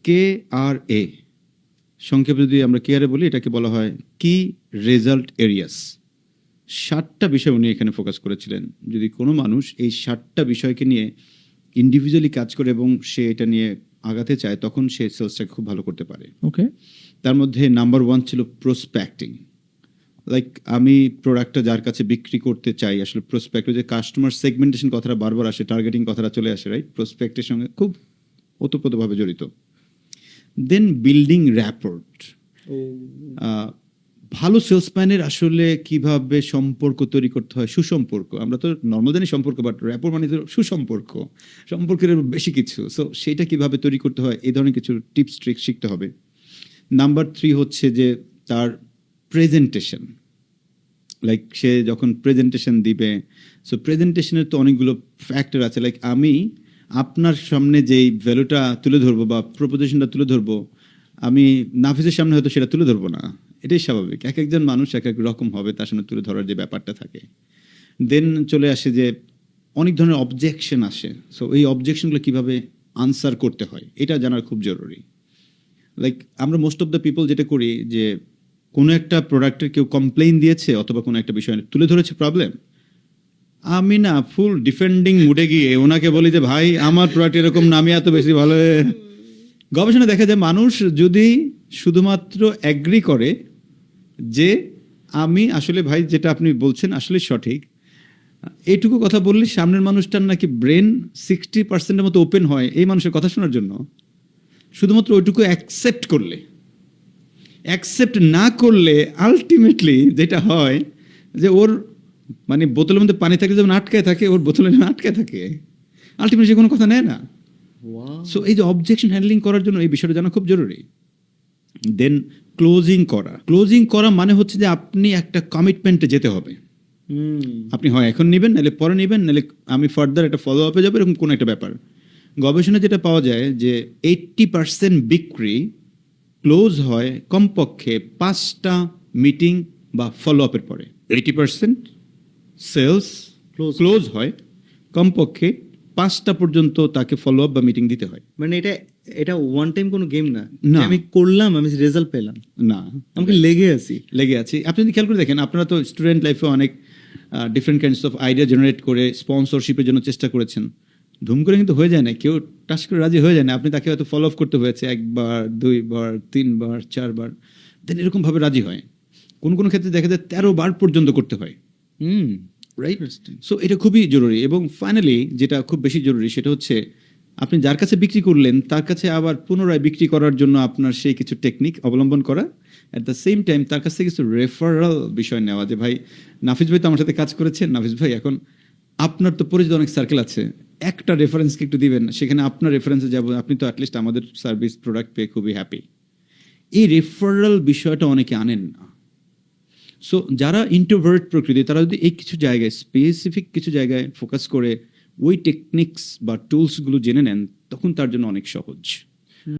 KRA, সংক্ষেপে যদি আমরা KRA বলি, এটাকে বলা হয় কি রেজাল্ট এরিয়াস। 7টা বিষয় উনি এখানে ফোকাস করেছিলেন। যদি কোনো মানুষ এই 7টা বিষয়কে নিয়ে ইন্ডিভিজুয়ালি কাজ করে এবং সে এটা নিয়ে আগাতে চায়, তখন সে সেলসটাকে খুব ভালো করতে পারে। ওকে, তার মধ্যে নাম্বার 1 ছিল প্রসপেক্টিং। লাইক আমি প্রোডাক্টটা যার কাছে বিক্রি করতে চাই, আসলে প্রসপেক্ট, যে কাস্টমার সেগমেন্টেশন কথাটা বারবার আসে, টার্গেটিং কথাটা চলে আসে, রাইট? প্রসপেক্টের সঙ্গে খুব ওতপ্রোতভাবে জড়িত। দেন বিল্ডিং র্যাপোর্ট। ভালো সেলসম্যানের আসলে কিভাবে সম্পর্ক তৈরি করতে হয়, সুসম্পর্ক। আমরা তো নর্মাল জানি সম্পর্ক, বাট র্যাপোর্ট মানে তো সুসম্পর্ক, সম্পর্কের বেশি কিছু। সো সেটা কিভাবে তৈরি করতে হয়, এই ধরনের কিছু টিপস ট্রিক্স শিখতে হবে। নাম্বার 3 হচ্ছে যে তার প্রেজেন্টেশন। লাইক সে যখন প্রেজেন্টেশন দিবে, সো প্রেজেন্টেশনের তো অনেকগুলো ফ্যাক্টর আছে। লাইক আমি আপনার সামনে যেই ভ্যালুটা তুলে ধরবো বা প্রপোজিশনটা তুলে ধরবো, আমি নাফিসের সামনে হয়তো সেটা তুলে ধরবো না। এটাই স্বাভাবিক, এক একজন মানুষ এক এক রকম হবে, তার সামনে তুলে ধরার যে ব্যাপারটা থাকে। দেন চলে আসে যে অনেক ধরনের অবজেকশন আসে। সো এই অবজেকশনগুলো কীভাবে আনসার করতে হয়, এটা জানার খুব জরুরি। লাইক আমরা মোস্ট অফ দ্য পিপল যেটা করি, যে কোনো একটা প্রোডাক্টের কেউ কমপ্লেইন দিয়েছে অথবা কোনো একটা বিষয় তুলে ধরেছে প্রবলেম, আমি না ফুল ডিফেন্ডিং মুডে গিয়ে ওনাকে বলি যে ভাই আমার প্রোডাক্ট এরকম না, আমি এত বেশি ভালো। গবেষণা দেখা যায় মানুষ যদি শুধুমাত্র অ্যাগ্রি করে যে আমি আসলে ভাই যেটা আপনি বলছেন আসলে সঠিক, এইটুকু কথা বললে সামনের মানুষটার নাকি ব্রেন 60% মতো ওপেন হয় এই মানুষের কথা শোনার জন্য। শুধুমাত্র ওইটুকু অ্যাকসেপ্ট করলে, অ্যাকসেপ্ট না করলে আলটিমেটলি যেটা হয় যে ওর মানে বোতলের মধ্যে পানি থাকে যেমন আটকায় থাকে, ওর বোতলের আটকায় থাকে, আলটিমেটলি সে কোনো কথা নেয় না। সো এই যে অবজেকশন হ্যান্ডলিং করার জন্য এই বিষয়টা জানা খুব জরুরি। দেন ক্লোজিং করা মানে হচ্ছে যে আপনি একটা কমিটমেন্টে যেতে হবে। আপনি হয় এখন নেবেন, নাহলে পরে নেবেন, নাহলে আমি ফার্দার একটা ফলো আপে যাবো, এরকম কোনো একটা ব্যাপার। গবেষণায় যেটা পাওয়া যায় যে 80% বিক্রি ক্লোজ হয় কমপক্ষে 5টা মিটিং বা ফলো আপের পরে। 80% সেলস ক্লোজ হয় কমপক্ষে 5টা পর্যন্ত তাকে ফলো আপ বা মিটিং দিতে হয়। মানে এটা ওয়ান টাইম কোনো গেম না, না। আমি করলাম, আমি রেজাল্ট পেলাম না, আমাকে লেগে আছি। আপনি যদি খেয়াল করে দেখেন, আপনারা তো স্টুডেন্ট লাইফে অনেক different kinds of idea generate করে স্পন্সরশিপের জন্য চেষ্টা করেছেন। ধুম করে কিন্তু হয়ে যায় না, কেউ টাচ করে রাজি হয়ে যায় না। আপনি তাকে হয়তো ফলো আপ করতে হয়েছে 1বার 2বার 3বার 4বার, দেন এরকমভাবে রাজি হয়। কোন কোন ক্ষেত্রে দেখা যায় 13 বার পর্যন্ত করতে হয়। রাইট? সো এটা খুবই জরুরি। এবং ফাইনালি যেটা খুব বেশি জরুরি সেটা হচ্ছে আপনি যার কাছে বিক্রি করলেন তার কাছে আবার পুনরায় বিক্রি করার জন্য আপনার সেই কিছু টেকনিক অবলম্বন করা। অ্যাট দ্য সেম টাইম তার কাছ থেকে কিছু রেফারাল বিষয় নেওয়া, যে ভাই নাফিস ভাই তো আমার সাথে কাজ করেছেন, নাফিস ভাই এখন আপনার তো পরিচিত অনেক সার্কেল আছে, একটা রেফারেন্সকে একটু দিবেন, সেখানে আপনার রেফারেন্সে যাব, আপনি তো অ্যাটলিস্ট আমাদের সার্ভিস প্রোডাক্ট পেয়ে খুবই হ্যাপি। এই রেফারাল বিষয়টা অনেকে আনেন না। সো যারা ইন্ট্রোভার্ট প্রকৃতি, তারা যদি এই কিছু জায়গায় স্পেসিফিক কিছু জায়গায় ফোকাস করে ওই টেকনিক্স বা টুলসগুলো জেনে নেন, তখন তার জন্য অনেক সহজ।